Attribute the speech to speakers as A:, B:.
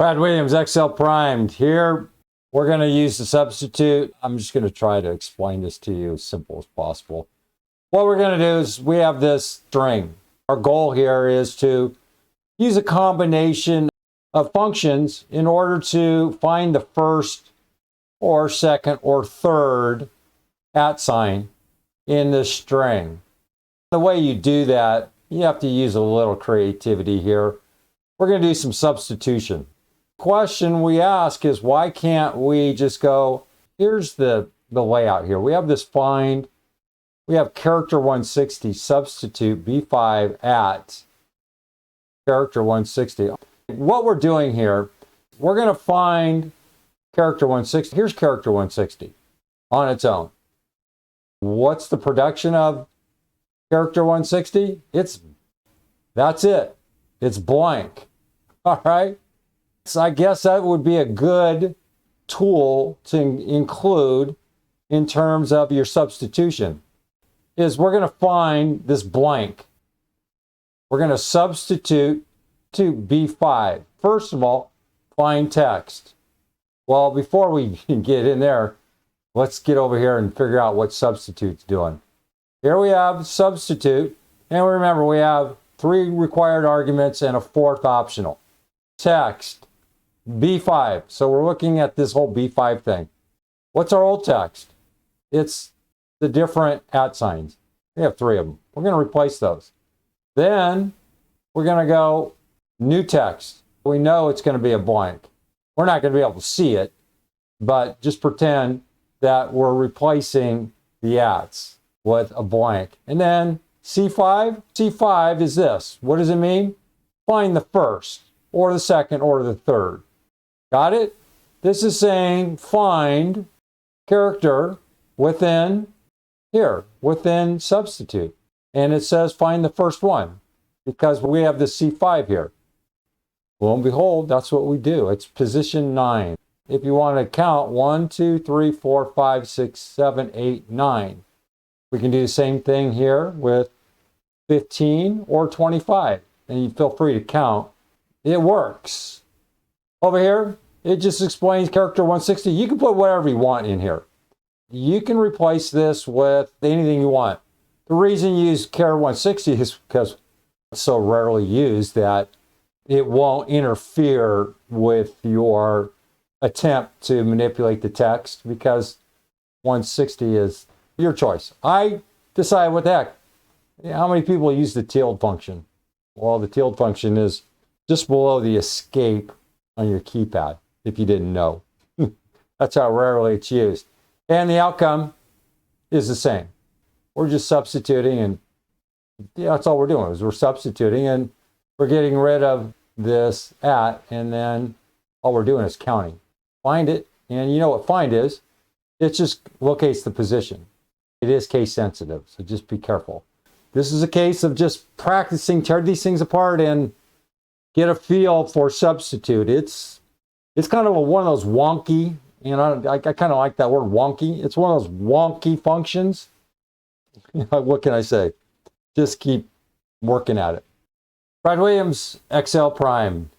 A: Brad Williams, Excel primed. Here, we're going to use the substitute. I'm just going to try to explain this to you as simple as possible. What we're going to do is we have this string. Our goal here is to use a combination of functions in order to find the first or second or third @ sign in this string. The way you do that, you have to use a little creativity here. We're going to do some substitution. Question we ask is, why can't we just go, here's the layout here. We have this find, we have character 160, substitute B5 at character 160. What we're doing here, we're going to find character 160. Here's character 160 on its own. What's the production of character 160? That's it. It's blank. All right. So I guess that would be a good tool to include in terms of your substitution, is we're going to find this blank. We're going to substitute to B5. First of all, find text. Well, before we get in there, let's get over here and figure out what substitute's doing. Here we have substitute, and remember we have 3 required arguments and a 4th optional. Text, B5. So we're looking at this whole B5 thing. What's our old text? It's the different @ signs. We have 3 of them. We're going to replace those. Then we're going to go new text. We know it's going to be a blank. We're not going to be able to see it, but just pretend that we're replacing the ats with a blank. And then C5. C5 is this. What does it mean? Find the first or the second or the third. Got it? This is saying find character within here, within substitute. And it says find the first one because we have the C5 here. Lo and behold, that's what we do. It's position 9. If you want to count 1, 2, 3, 4, 5, 6, 7, 8, 9. We can do the same thing here with 15 or 25. And you feel free to count. It works. Over here, it just explains character 160. You can put whatever you want in here. You can replace this with anything you want. The reason you use character 160 is because it's so rarely used that it won't interfere with your attempt to manipulate the text, because 160 is your choice. I decide what the heck. How many people use the tilde function? Well, the tilde function is just below the escape on your keypad, if you didn't know. That's how rarely it's used. And the outcome is the same. We're just substituting, and that's all we're doing, is we're substituting, and we're getting rid of this @ and then all we're doing is counting. Find it, and you know what find is? It just locates the position. It is case sensitive, so just be careful. This is a case of just practicing, tear these things apart and get a feel for substitute. It's kind of one of those wonky, I kind of like that word wonky. It's one of those wonky functions. What can I say? Just keep working at it. Brad Williams, Excel Prime.